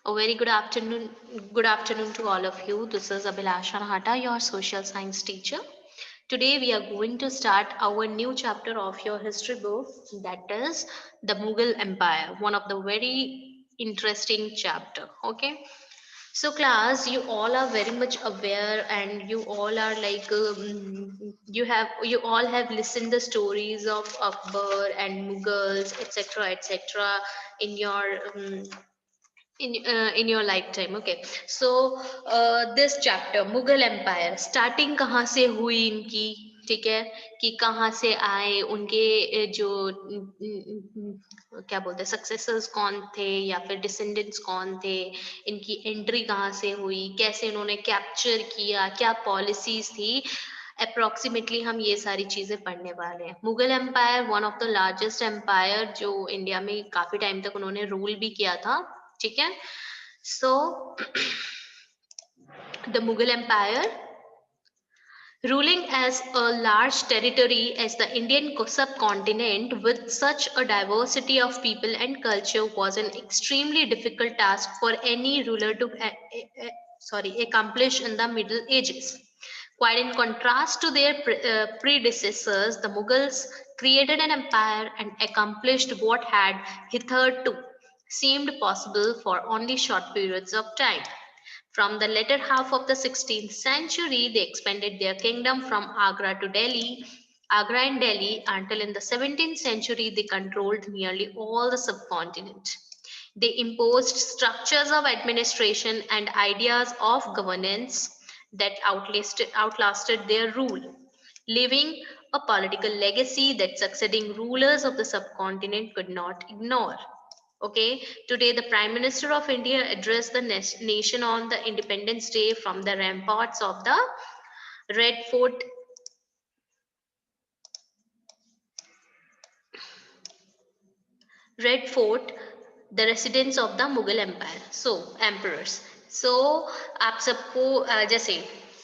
A very good afternoon to all of you. This is Abhilasha Nahata, your social science teacher. Today we are going to start our new chapter of your history book, that is the Mughal Empire, one of the very interesting chapter. Okay, so class, you all are very much aware, and you all are like you all have listened the stories of Akbar and Mughals, etc., etc., in your in your lifetime. Okay, so this chapter Mughal empire starting कहाँ से हुई इनकी, ठीक है, कि कहाँ से आए उनके जो क्या बोलते हैं सक्सेसर्स कौन थे या फिर डिसेंडेंट्स कौन थे, इनकी एंट्री कहाँ से हुई, कैसे इन्होंने कैप्चर किया, क्या पॉलिसीज थी, अप्रोक्सीमेटली हम ये सारी चीजें पढ़ने वाले हैं। Mughal empire one of the largest empire जो इंडिया में काफी टाइम तक उन्होंने रूल भी किया था, ठीक है। So the Mughal empire ruling as a large territory as the Indian subcontinent with such a diversity of people and culture was an extremely difficult task for any ruler to accomplish in the Middle Ages. Quite in contrast to their predecessors, the Mughals created an empire and accomplished what had hitherto seemed possible for only short periods of time. From the latter half of the 16th century, they expanded their kingdom from Agra and Delhi, until in the 17th century they controlled nearly all the subcontinent. They imposed structures of administration and ideas of governance that outlasted their rule, leaving a political legacy that succeeding rulers of the subcontinent could not ignore. Okay, today the Prime Minister of India addressed the nation on the Independence Day from the ramparts of the Red Fort. Red Fort, the residence of the Mughal Empire. So, emperors. So, आप सबको जैसे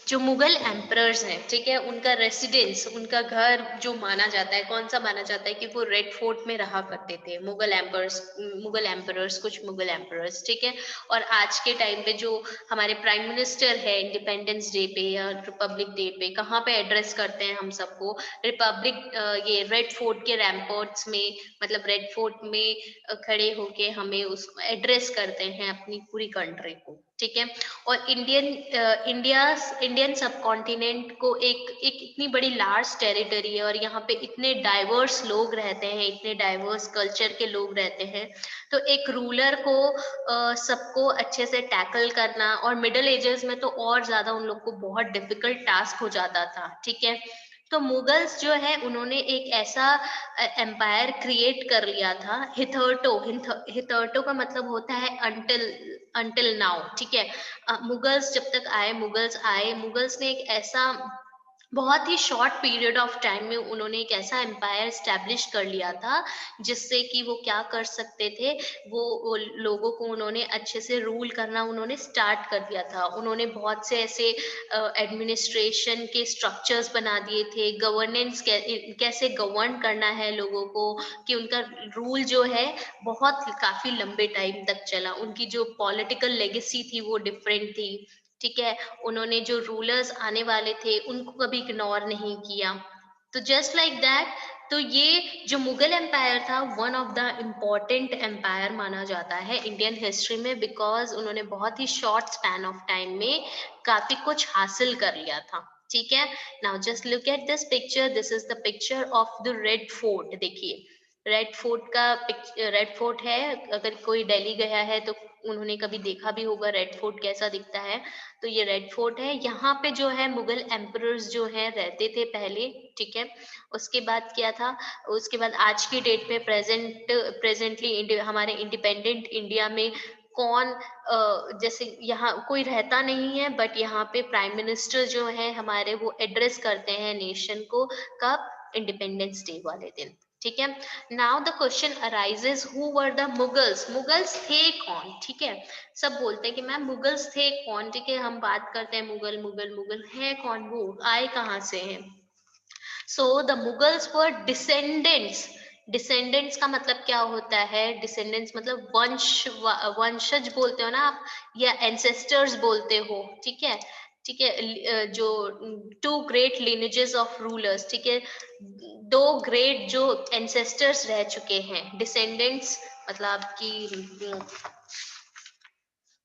जो Mughal emperors हैं, ठीक है, उनका residence, उनका घर जो माना जाता है, कौन सा माना जाता है कि वो रेड फोर्ट में रहा करते थे मुगल एम्परर्स, कुछ मुगल एम्परर्स, ठीक है। और आज के टाइम पे जो हमारे प्राइम मिनिस्टर है, इंडिपेंडेंस डे पे या रिपब्लिक डे पे कहाँ पे एड्रेस करते हैं हम सबको, ये रेड फोर्ट के रैम्पर्ट्स में, मतलब रेड फोर्ट में खड़े होके हमें उसको एड्रेस करते हैं अपनी पूरी कंट्री को, ठीक है। और इंडियन सब कॉन्टिनेंट को एक इतनी बड़ी लार्ज टेरिटरी है, और यहाँ पे इतने डाइवर्स लोग रहते हैं, इतने डाइवर्स कल्चर के लोग रहते हैं, तो एक रूलर को सबको अच्छे से टैकल करना, और मिडिल एजेस में तो और ज्यादा उन लोग को बहुत डिफिकल्ट टास्क हो जाता था, ठीक है। तो मुगल्स जो है उन्होंने एक ऐसा एम्पायर क्रिएट कर लिया था, हिथर्टो का मतलब होता है अंटिल नाउ, ठीक है। मुगल्स ने एक ऐसा बहुत ही शॉर्ट पीरियड ऑफ टाइम में उन्होंने एक ऐसा एम्पायर स्टैब्लिश कर लिया था, जिससे कि वो क्या कर सकते थे, वो लोगों को उन्होंने अच्छे से रूल करना उन्होंने स्टार्ट कर दिया था। उन्होंने बहुत से ऐसे एडमिनिस्ट्रेशन के स्ट्रक्चर्स बना दिए थे, गवर्नेंस कैसे गवर्न करना है लोगों को, कि उनका रूल जो है बहुत काफी लंबे टाइम तक चला। उनकी जो पॉलिटिकल लेगेसी थी वो डिफरेंट थी, ठीक है। उन्होंने जो रूलर्स आने वाले थे उनको कभी इग्नोर नहीं किया। तो जस्ट लाइक दैट, तो ये जो मुगल एम्पायर था one of the important empire माना जाता है इंडियन हिस्ट्री में, बिकॉज उन्होंने बहुत ही शॉर्ट स्पैन ऑफ टाइम में काफी कुछ हासिल कर लिया था, ठीक है। Now just look at this picture, this is the picture of the red fort. देखिए रेड फोर्ट है, अगर कोई दिल्ली गया है तो उन्होंने कभी देखा भी होगा रेड फोर्ट कैसा दिखता है। तो ये रेड फोर्ट है, यहाँ पे जो है मुगल एम्परर्स जो है रहते थे पहले, ठीक है। उसके बाद क्या था, उसके बाद आज की डेट में प्रेजेंटली हमारे इंडिपेंडेंट इंडिया में कौन जैसे यहाँ कोई रहता नहीं है, बट यहाँ पे प्राइम मिनिस्टर जो है हमारे वो एड्रेस करते हैं नेशन को, कब, इंडिपेंडेंस डे वाले दिन, ठीक है। Now the question arises, who were the Mughals, Mughals थे कौन, ठीक है। सब बोलते हैं कि मैम मुगल्स थे कौन, ठीक है, हम बात करते हैं मुगल मुगल मुगल है कौन, वो आए कहाँ से हैं। So the Mughals were descendants का मतलब क्या होता है? डिसेंडेंट्स मतलब वंशज बोलते हो ना आप, या एंसेस्टर्स बोलते हो, ठीक है? ठीक है, जो two great lineages of rulers, ठीक है, दो ग्रेट जो एंसेस्टर्स रह चुके हैं। डिसेंडेंट्स मतलब आपकी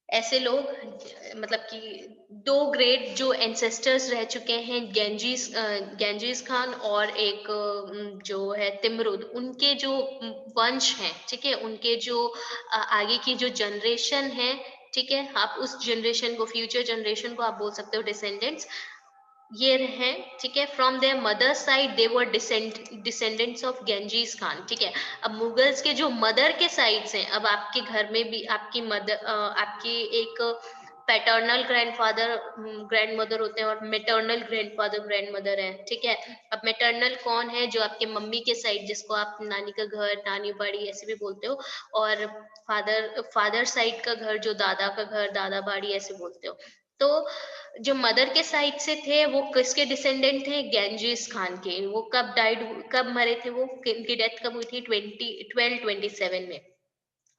ऐसे लोग, मतलब कि दो ग्रेट जो एंसेस्टर्स रह चुके हैं, गेंजीस खान और एक जो है तिमरुद, उनके जो वंश हैं, ठीक है, उनके जो आगे की जो जनरेशन है, ठीक है, आप उस जनरेशन को, फ्यूचर जनरेशन को आप बोल सकते हो डिसेंडेंट्स, ये रहे, ठीक है। From their mother side they were descendants of Genghis Khan, ठीक है। अब मुगल्स के जो मदर के साइड से, अब आपके घर में भी आपकी मदर, आपकी एक पैटर्नल ग्रैंडफादर ग्रैंड मदर होते हैं और मेटर्नल ग्रैंडफादर ग्रैंड मदर है, ठीक है। अब मेटर्नल कौन है? जो आपके मम्मी के साइड, जिसको आप नानी का घर, नानी बाड़ी ऐसे भी बोलते हो, और फादर साइड का घर, जो दादा का घर, दादा बाड़ी ऐसे बोलते हो। तो जो मदर के साइड से थे वो किसके डिसेंडेंट थे? गेंजीस खान के। वो कब डाइड, कब मरे थे वो, इनकी डेथ कब हुई थी? 1227 में।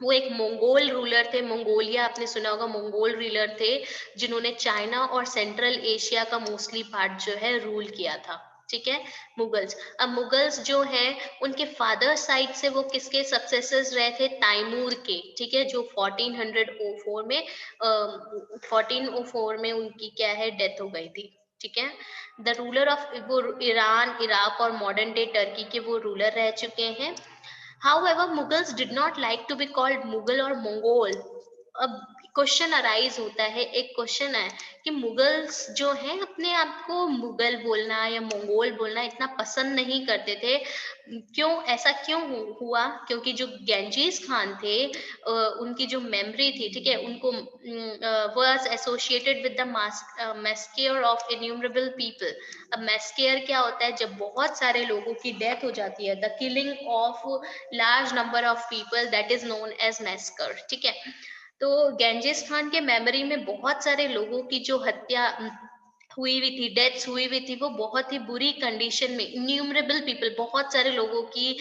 वो एक मंगोल रूलर थे, मंगोलिया आपने सुना होगा, मंगोल रूलर थे, जिन्होंने चाइना और सेंट्रल एशिया का मोस्टली पार्ट जो है रूल किया था, ठीक है, मुगल्स। अब मुगल्स जो है, उनके फादर साइड से वो किसके सक्सेसर्स रहे थे? तैमूर के, ठीक है, जो 1404 में 1404 में उनकी क्या है, डेथ हो गई थी, ठीक है। द रूलर ऑफ, वो ईरान, इराक और मॉडर्न डे टर्की के वो रूलर रह चुके हैं। However, Mughals did not like to be called Mughal or Mongol. अब क्वेश्चन अराइज होता है, एक क्वेश्चन है कि मुगल्स जो हैं अपने आप को मुगल बोलना या मंगोल बोलना इतना पसंद नहीं करते थे। क्यों, ऐसा क्यों हुआ? क्योंकि जो गेंजीस खान थे, उनकी जो मेमोरी थी, ठीक है, उनको was associated with the massacre of innumerable people. अब मैस्केयर क्या होता है? जब बहुत सारे लोगों की डेथ हो जाती है, the killing of large number of people, that is known as massacre, ठीक है। तो गेंजिस खान के मेमोरी में बहुत सारे लोगों की जो हत्या हुई हुई थी, डेथ्स हुई हुई थी, वो बहुत ही बुरी कंडीशन में, इन्यूमरेबल पीपल, बहुत सारे लोगों की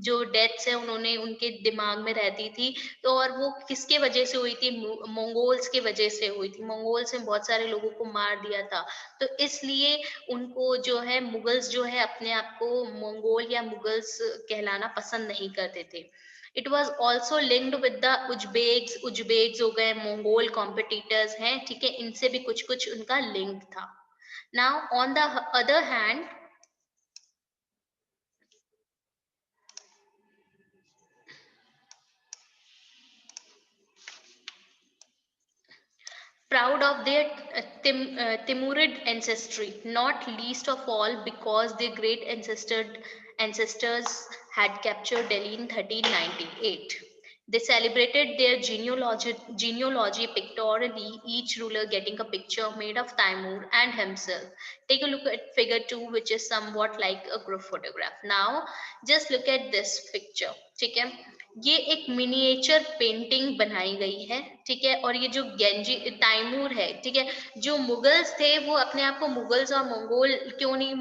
जो डेथ्स है उन्होंने, उनके दिमाग में रहती थी। तो और वो किसके वजह से हुई थी? मंगोल्स के वजह से हुई थी। मंगोल्स ने बहुत सारे लोगों को मार दिया था, तो इसलिए उनको जो है, मुगल्स जो है अपने आप को मंगोल या मुगल्स कहलाना पसंद नहीं करते थे। It was also linked with the Uzbeks, Uzbeks हो गए, मंगोल कॉम्पिटिटर्स हैं, ठीक है, इनसे भी कुछ कुछ उनका लिंक था। Now on the other hand, proud of their Timurid ancestry, not least of all because their great ancestors had captured Delhi in 1398. They celebrated their genealogy pictorially, each ruler getting a picture made of Timur and himself. Take a look at figure 2, which is somewhat like a group photograph. Now, just look at this picture. ठीक है, ये एक miniature painting बनाई गई है, ठीक है, और ये जो गेंजी तैमूर है, ठीक है, जो मुगल्स थे वो अपने आप को मुगल्स और मंगोल क्यों नहीं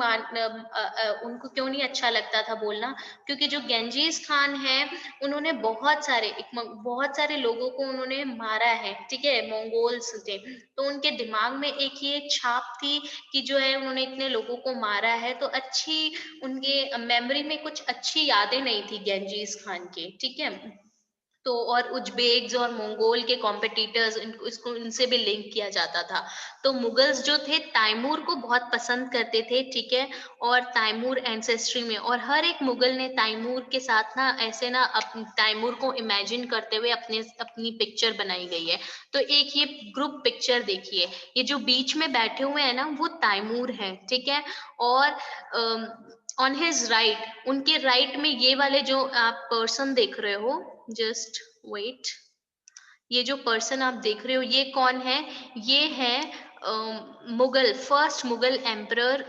उनको क्यों नहीं अच्छा लगता था बोलना? क्योंकि जो गेंजीस खान है, उन्होंने बहुत सारे लोगों को उन्होंने मारा है, ठीक है, मंगोल्स थे, तो उनके दिमाग में एक ये छाप थी कि जो है उन्होंने इतने लोगों को मारा है, तो अच्छी उनके मेमोरी में कुछ अच्छी यादें नहीं थी गेंजीस खान के, ठीक है। तो और उज्बेक्स और मंगोल के कॉम्पिटिटर्स, इसको इनसे भी लिंक किया जाता था। तो मुगल्स जो थे तैमूर को बहुत पसंद करते थे, ठीक है, और तैमूर एंसेस्ट्री में, और हर एक मुगल ने तैमूर के साथ ना ऐसे ना तैमूर को इमेजिन करते हुए अपनी पिक्चर बनाई गई है। तो एक ये ग्रुप पिक्चर देखिए, ये जो बीच में बैठे हुए हैं ना, वो तैमूर हैं, ठीक है, और ऑन हिज राइट, उनके राइट में ये वाले जो आप पर्सन देख रहे हो, जस्ट वेट, ये जो पर्सन आप देख रहे हो ये कौन है? ये है मुगल, फर्स्ट मुगल एम्परर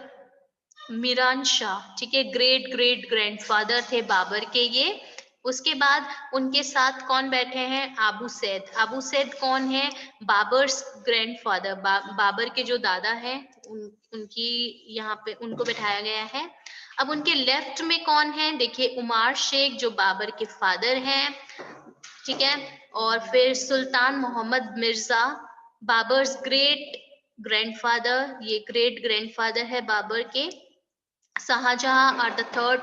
मीरान शाह, ठीक है, ग्रेट ग्रेट ग्रैंडफादर थे बाबर के ये। उसके बाद उनके साथ कौन बैठे हैं? आबू सैद। आबू सैद कौन है? बाबर्स ग्रैंडफादर, बाबर के जो दादा हैं, उनकी यहाँ पे उनको बैठाया गया है। अब उनके लेफ्ट में कौन है, देखिए उमार शेख जो बाबर के फादर हैं, ठीक है। और फिर सुल्तान मोहम्मद मिर्जा, बाबर्स ग्रेट ग्रैंडफादर, ये ग्रेट ग्रैंडफादर है बाबर के। Shah Jahan are the third,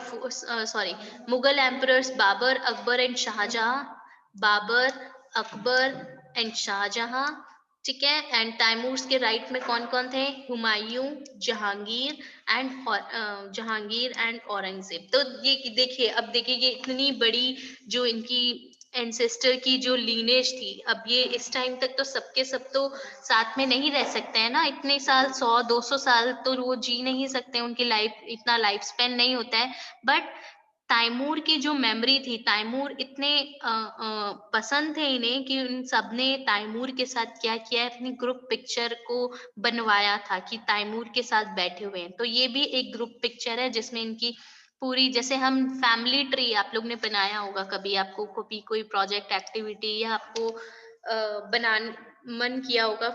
sorry, Mughal emperors Babur, Akbar and Shah Jahan, Babur, Akbar and Shah Jahan, ठीक है। एंड तैमूर के राइट में कौन कौन थे, हुमायूं, जहांगीर एंड औरंगजेब। तो ये देखिए, अब देखिए ये इतनी बड़ी जो इनकी एंसेस्टर की जो लीनेज थी, अब ये इस टाइम तक तो सबके सब तो साथ में नहीं रह सकते हैं ना, इतने साल, 100-200 साल तो वो जी नहीं सकते, उनकी लाइफ, इतना लाइफ स्पेन नहीं होता है। बट तैमूर की जो मेमोरी थी, तैमूर इतने पसंद थे इन्हें कि उन सबने तैमूर के साथ क्या किया है, अपनी ग्रुप पिक्चर को बनवाया था कि तैमूर के साथ बैठे हुए हैं। तो ये भी एक ग्रुप पिक्चर है जिसमें इनकी पूरी, जैसे हम फैमिली ट्री आप लोग ने बनाया होगा कभी, आपको कभी कोई प्रोजेक्ट एक्टिविटी या आपको बना मन किया होगा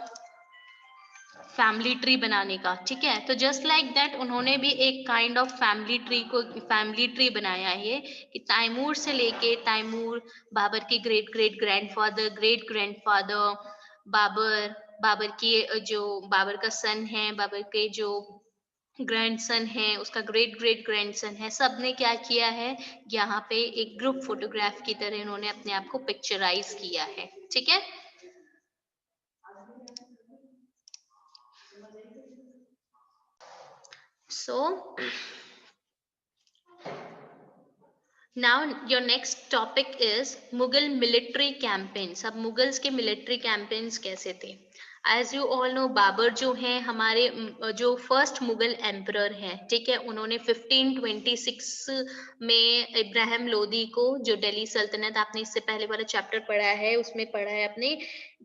फैमिली ट्री बनाने का, ठीक है। तो जस्ट लाइक दैट उन्होंने भी एक काइंड ऑफ फैमिली ट्री बनाया है ये, कि तैमूर से लेके तैमूर, बाबर के great great grandfather, Babur, Babur की जो बाबर का सन है, बाबर के जो ग्रैंडसन है, उसका ग्रेट ग्रेट ग्रैंडसन है, सबने क्या किया है, यहाँ पे एक ग्रुप फोटोग्राफ की तरह इन्होंने अपने आप को पिक्चराइज किया है, ठीक है। So now your next topic is Mughal military campaigns. अब मुगल्स के military campaigns कैसे थे? As you all know, Babar जो हैं हमारे जो फर्स्ट मुगल एम्परर हैं, ठीक है, उन्होंने 1526 में इब्राहिम लोदी को, जो दिल्ली सल्तनत, आपने इससे पहले वाला चैप्टर पढ़ा है, उसमें पढ़ा है आपने,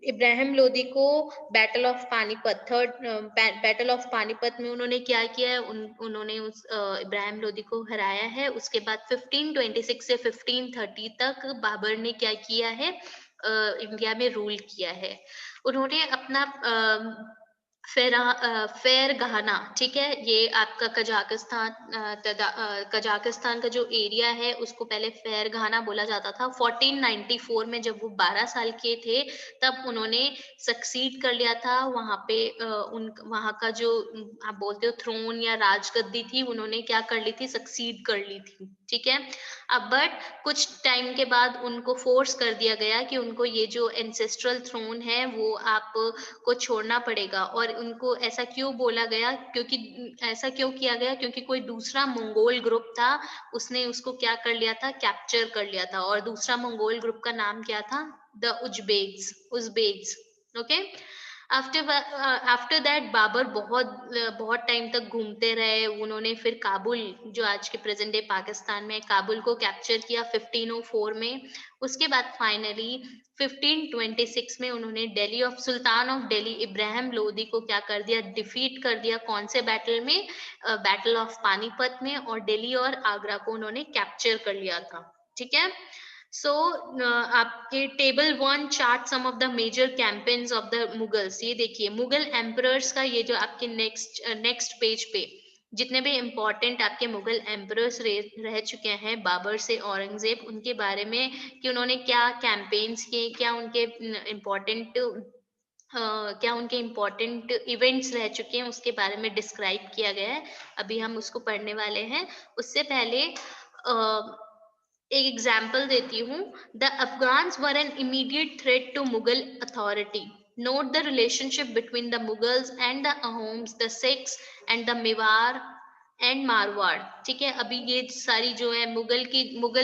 इब्राहिम लोदी को battle of Panipat, battle of Panipat में उन्होंने क्या किया है, उन्होंने उस इब्राहिम लोदी को हराया है। उसके बाद 1526 से 1530 तक बाबर ने क्या किया है, इंडिया में रूल किया है। उन्होंने अपना फेर गहाना, ठीक है, ये आपका कजाकिस्तान का जो एरिया है उसको पहले फेर गहाना बोला जाता था। 1494 में जब वो 12 साल के थे तब उन्होंने सक्सीड कर लिया था वहां पे, वहां का जो आप बोलते हो थ्रोन या राजगद्दी थी, उन्होंने क्या कर ली थी, सक्सीड कर ली थी, ठीक है। अब बट कुछ टाइम के बाद उनको फोर्स कर दिया गया कि उनको ये जो एंसेस्ट्रल थ्रोन है वो आप को छोड़ना पड़ेगा। और उनको ऐसा क्यों बोला गया, क्योंकि ऐसा क्यों किया गया, क्योंकि कोई दूसरा मंगोल ग्रुप था, उसने उसको क्या कर लिया था, कैप्चर कर लिया था। और दूसरा मंगोल ग्रुप का नाम क्या था, the Uzbeks, okay. After that Babur बहुत टाइम तक घूमते रहे, उन्होंने फिर काबुल, जो आज के प्रेजेंट डे पाकिस्तान में, काबुल को कैप्चर किया 1504 में। उसके बाद फाइनली 1526 में उन्होंने Delhi of sultan of Delhi Ibrahim Lodi को क्या कर दिया, डिफीट कर दिया। कौन से बैटल में, बैटल ऑफ पानीपत में। और दिल्ली और आगरा को उन्होंने कैप्चर कर लिया था, ठीक है। सो आपके table 1 chart some of the major campaigns of the Mughals. ये देखिए मुगल एम्परर्स का, ये जो आपके नेक्स्ट पेज पे जितने भी इम्पोर्टेंट आपके मुगल एम्परर्स रह चुके हैं, बाबर से औरंगजेब, उनके बारे में कि उन्होंने क्या कैंपेन्स किए, क्या उनके इम्पोर्टेंट इवेंट्स रह चुके हैं, उसके बारे में डिस्क्राइब किया गया है। अभी हम उसको पढ़ने वाले हैं। उससे पहले एक एग्जाम्पल देती हूँ। The Afghans were an immediate threat to Mughal authority. Note the relationship between the Mughals and the Ahoms, the Sikhs and the Mewar and Marwar, ठीक है। अभी ये सारी जो है मुगल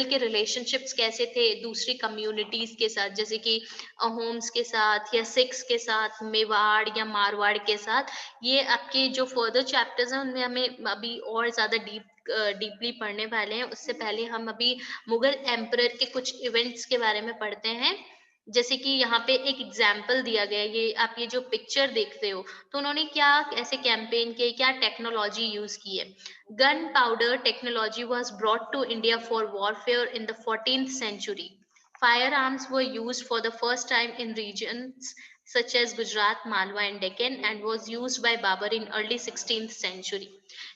के रिलेशनशिप्स कैसे थे दूसरी कम्युनिटीज के साथ, जैसे कि अहोम्स के साथ या सिख्स के साथ, मेवाड़ या मारवाड़ के साथ। ये आपके जो फर्दर चैप्टर्स हैं उनमें हमें अभी और ज्यादा डीपली पढ़ने वाले हैं। उससे पहले हम अभी मुगल एम्परर के कुछ इवेंट्स के बारे में पढ़ते हैं। जैसे कि यहाँ पे एक एग्जाम्पल दिया गया है, ये आप ये जो पिक्चर देखते हो, तो उन्होंने क्या ऐसे कैंपेन किए, क्या टेक्नोलॉजी यूज की है। Gun powder technology was brought to India for warfare in the 14th century. Firearms were used for the first time in regions such as Gujarat, Malwa and Deccan, and was used by Babur in early 16th century.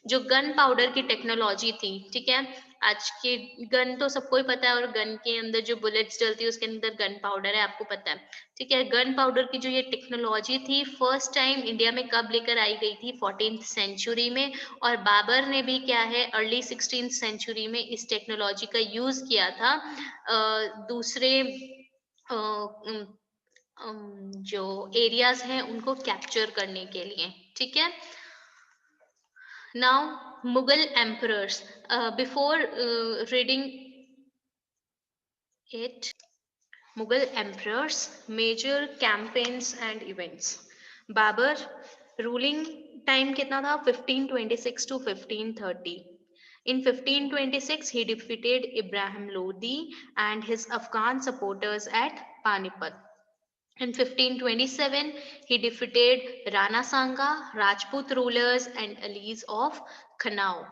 जो gun powder की technology थी, ठीक है, आज के gun तो सबको ही पता है, और गन के अंदर जो बुलेट्स डलती है उसके अंदर गन पाउडर है, आपको पता है, ठीक है। गन पाउडर की जो ये टेक्नोलॉजी थी, फर्स्ट टाइम इंडिया में कब लेकर आई गई थी? 14th सेंचुरी में। और बाबर ने भी क्या है, अर्ली 16th सेंचुरी में इस टेक्नोलॉजी का यूज किया था दूसरे जो एरियाज हैं उनको कैप्चर करने के लिए, ठीक है। Now Mughal emperors, before reading it, Mughal emperors, major campaigns and events. Babur ruling time कितना था? 1526 to 1530. In 1526 he defeated Ibrahim Lodi and his Afghan supporters at Panipat. In 1527, he defeated Rana Sanga, Rajput rulers and allies of Khanau.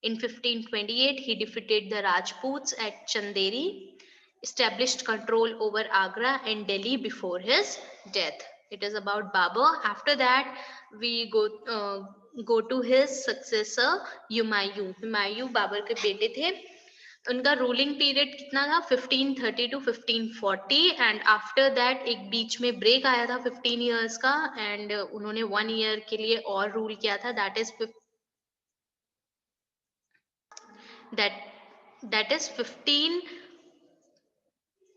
In 1528, he defeated the Rajputs at Chanderi, established control over Agra and Delhi before his death. It is about Babur. After that, we go to his successor Humayun. Humayun Babar के बेटे थे। उनका ruling period कितना था? 1530 to 1540, and after that एक बीच में break आया था 15 इयर्स का, एंड उन्होंने 1 ईयर के लिए और रूल किया था, that is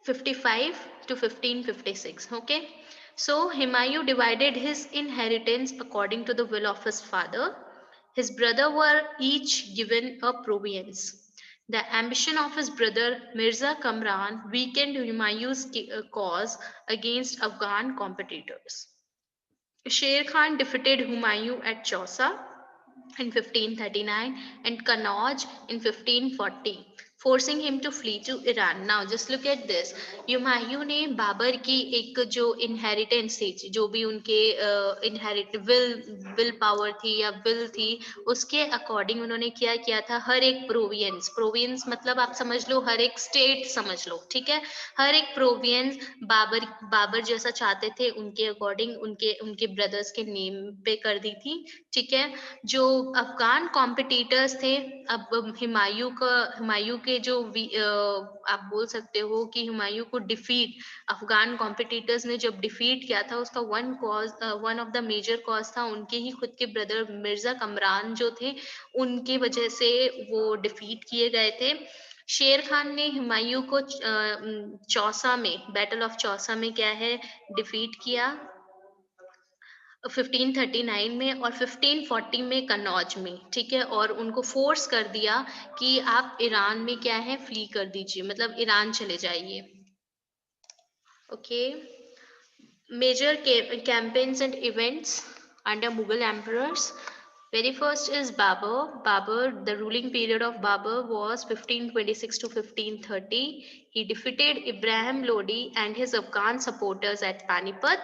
1555 to 1556. Okay, so Humayun divided his inheritance according to the will of his father. His brother were each given a province. The ambition of his brother Mirza Kamran weakened Humayun's cause against Afghan competitors. Sher Khan defeated Humayun at Chausa in 1539 and Kannauj in 1540, forcing him to flee to Iran. Now just look at this. Humayun ने बाबर की एक जो inheritance थी, जो भी उनके inherit will power थी या विल थी, उसके अकॉर्डिंग उन्होंने क्या किया था? हर एक प्रोविंस मतलब आप समझ लो हर एक स्टेट समझ लो, ठीक है। हर एक प्रोविंस बाबर जैसा चाहते थे, उनके अकॉर्डिंग उनके उनके ब्रदर्स के नेम पे कर दी थी, ठीक है। जो अफगान कॉम्पिटिटर्स थे, अब हुमायूं के जो आप बोल सकते हो कि हुमायूं को डिफीट अफगान कॉम्पिटिटर्स ने जब डिफीट किया था, उसका one of the major cause था उनके ही खुद के ब्रदर मिर्जा कमरान जो थे, उनकी वजह से वो डिफीट किए गए थे। शेर खान ने हुमायूं को चौसा में, बैटल ऑफ चौसा में क्या है, डिफीट किया 1539 में, और 1540 में कन्नौज में, ठीक है। और उनको फोर्स कर दिया कि आप ईरान में क्या है, फ्ली कर दीजिए, मतलब ईरान चले जाइए। Okay, major campaigns and events under Mughal emperors. Very first is Babur. The ruling period of Babur was 1526 to 1530. He defeated Ibrahim Lodi and his Afghan supporters at Panipat.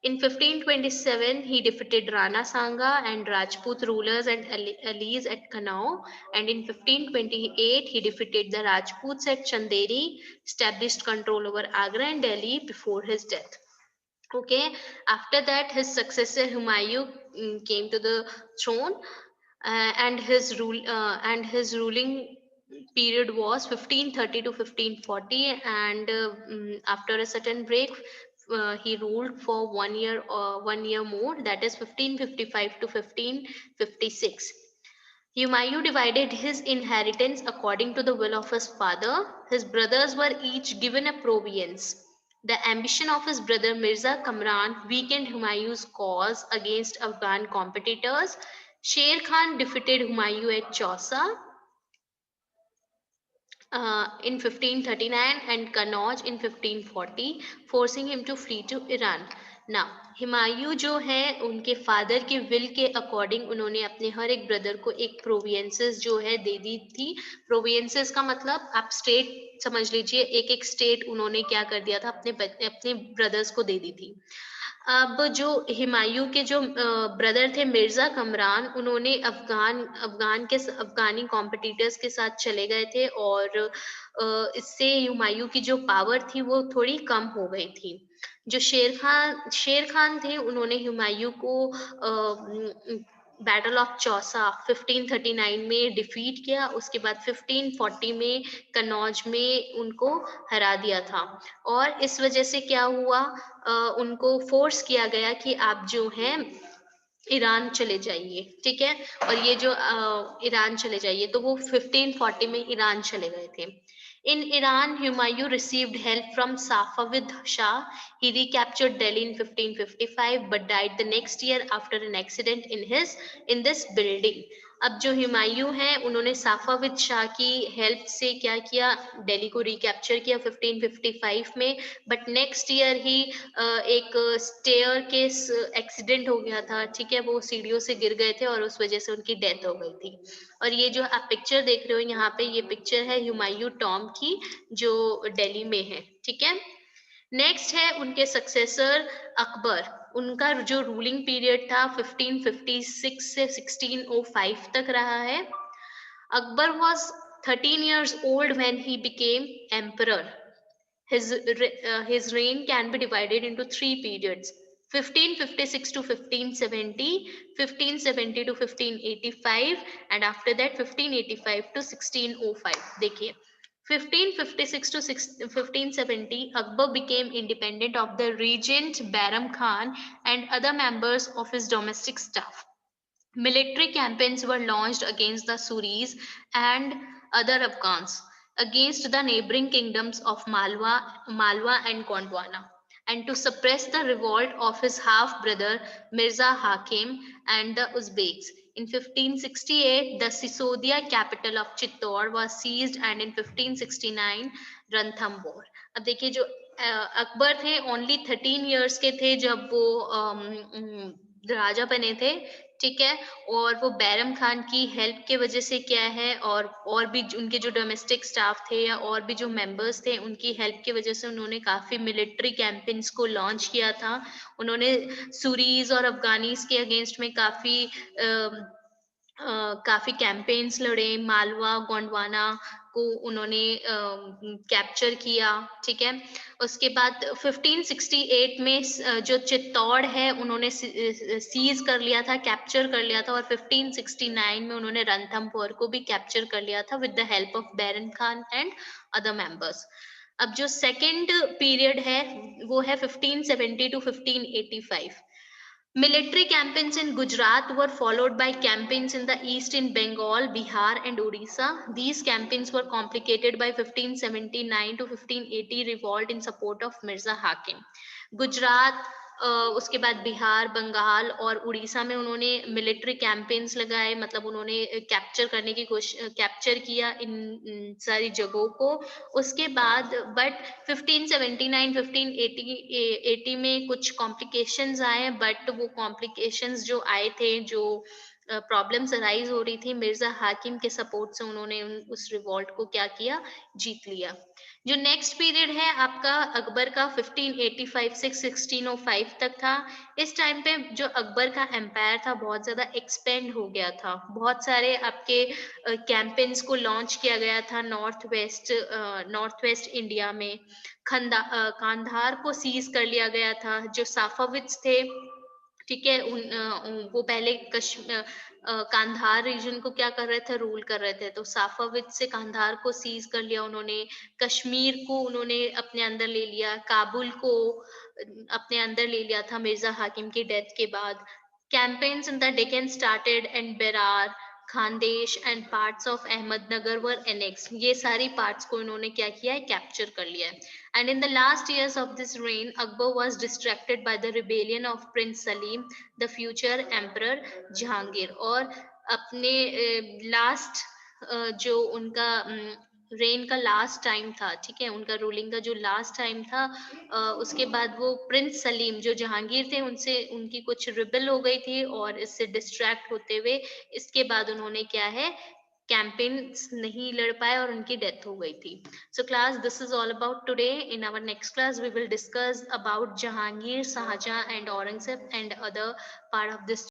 In 1527, he defeated Rana Sanga and Rajput rulers and allies at Kannau. And in 1528, he defeated the Rajputs at Chanderi, established control over Agra and Delhi before his death. Okay, after that, his successor Humayun came to the throne, and his ruling period was 1530 to 1540, and after a certain break, he ruled for 1 year more, that is 1555 to 1556. Humayun divided his inheritance according to the will of his father. His brothers were each given a province. The ambition of his brother Mirza Kamran weakened Humayun's cause against Afghan competitors. Sher Khan defeated Humayun at Chausa in 1539 and Kannauj in 1540, forcing him to flee to Iran. Now, Humayun जो है उनके father के will के according उन्होंने अपने हर एक brother को एक प्रोविंसेस जो है दे दी थी। प्रोविंसेस का मतलब आप स्टेट समझ लीजिए, एक एक स्टेट उन्होंने क्या कर दिया था, अपने ब्रदर्स को दे दी थी। अब जो हुमायूं के जो ब्रदर थे मिर्जा कमरान, उन्होंने अफगानी कॉम्पिटिटर्स के साथ चले गए थे, और इससे हुमायूं की जो पावर थी वो थोड़ी कम हो गई थी। जो शेर खान थे, उन्होंने हुमायूं को बैटल ऑफ चौसा 1539 में डिफीट किया। उसके बाद 1540 में कन्नौज में उनको हरा दिया था। और इस वजह से क्या हुआ, उनको फोर्स किया गया कि आप जो है ईरान चले जाइए, ठीक है। और ये जो ईरान चले जाइए, तो वो 1540 में ईरान चले गए थे। In Iran, Humayun received help from Safavid Shah. He recaptured Delhi in 1555 but died the next year after an accident in this building. अब जो हुमायूं हैं, उन्होंने साफाविद शाह की हेल्प से क्या किया, दिल्ली को रिकैप्चर किया 1555 में। बट नेक्स्ट ईयर ही एक स्टेयर केस एक्सीडेंट हो गया था, ठीक है। वो सीढ़ियों से गिर गए थे और उस वजह से उनकी डेथ हो गई थी। और ये जो आप पिक्चर देख रहे हो यहाँ पे, ये पिक्चर है हुमायूं टॉम की, जो दिल्ली में है, ठीक है। नेक्स्ट है उनके सक्सेसर अकबर। उनका जो रूलिंग पीरियड था 1556 से 1605 तक रहा है। Akbar was 13 years old when he became emperor. His reign can be divided into three periods: 1556 to 1570, 1570 to 1585, and after that 1585 to 1605. देखिए, 1556 to 1570, Akbar became independent of the regent Bairam Khan and other members of his domestic staff. Military campaigns were launched against the Suris and other Afghans, against the neighboring kingdoms of Malwa and Gondwana, and to suppress the revolt of his half brother Mirza Hakim and the Uzbeks. In 1568, the Sisodia capital of Chittor was seized, and in 1569, Ranthambore. अब देखिए, जो अकबर थे, only 13 years के थे जब वो राजा बने थे, ठीक है। और वो बैरम खान की हेल्प के वजह से क्या है, और भी उनके जो डोमेस्टिक स्टाफ थे या और भी जो मेंबर्स थे, उनकी हेल्प की वजह से उन्होंने काफी मिलिट्री कैंपेन्स को लॉन्च किया था। उन्होंने सूरीज और अफगानीज के अगेंस्ट में काफी कैंपेन्स लड़े। मालवा गोंडवाना को उन्होंने कैप्चर किया, ठीक है। उसके बाद 1568 में जो चित्तौड़ है, उन्होंने सीज कर लिया था, कैप्चर कर लिया था। और 1569 में उन्होंने रणथंभौर को भी कैप्चर कर लिया था with the help of Bairam Khan and other members. अब जो सेकेंड पीरियड है, वो है 1570 to 1585। Military campaigns in Gujarat were followed by campaigns in the east in Bengal, Bihar, and Odisha. These campaigns were complicated by 1579 to 1580 revolt in support of Mirza Hakim. Gujarat, उसके बाद बिहार, बंगाल और उड़ीसा में उन्होंने military campaigns लगाए, मतलब उन्होंने capture किया इन सारी जगहों को। उसके बाद बट 1579 1580 में कुछ कॉम्प्लिकेशंस आए, बट वो कॉम्प्लिकेशंस जो आए थे, जो प्रॉब्लम्स अराइज हो रही थी, मिर्जा हाकिम के सपोर्ट से उन्होंने उस रिवॉल्ट को क्या किया, जीत लिया। जो नेक्स्ट पीरियड है आपका अकबर का 1585 से 1605 तक था। इस टाइम पे जो अकबर का एम्पायर था, बहुत ज्यादा एक्सपेंड हो गया था। बहुत सारे आपके कैंपेन्स को लॉन्च किया गया था नॉर्थ वेस्ट इंडिया में। कांधार को सीज कर लिया गया था। जो साफाविद्स थे, ठीक है, वो पहले कांधार रीजन को क्या कर रहे थे, रूल कर रहे थे। तो साफाविद से कांधार को सीज कर लिया उन्होंने। कश्मीर को उन्होंने अपने अंदर ले लिया। काबुल को अपने अंदर ले लिया था मिर्जा हाकिम की डेथ के बाद। Campaigns in the Deccan started and Berar, Khandesh and parts of Ahmednagar were annex. ये सारी पार्ट्स को इन्होंने क्या किया है, कैप्चर कर लिया है। And in the last years of this reign, Akbar was distracted by the rebellion of Prince Salim, the future Emperor Jahangir. और अपने लास्ट जो उनका रेन का लास्ट टाइम था, ठीक है, उनका रूलिंग का जो लास्ट टाइम था, उसके बाद वो प्रिंस सलीम जो जहांगीर थे, उनसे उनकी कुछ रिबल हो गई थी, और इससे डिस्ट्रैक्ट होते हुए इसके बाद उन्होंने क्या है, कैंपेन्स नहीं लड़ पाए और उनकी डेथ हो गई थी। So class, this is all about today. In our next class, we will discuss about Jahangir, Shahjahan and Aurangzeb and other part of this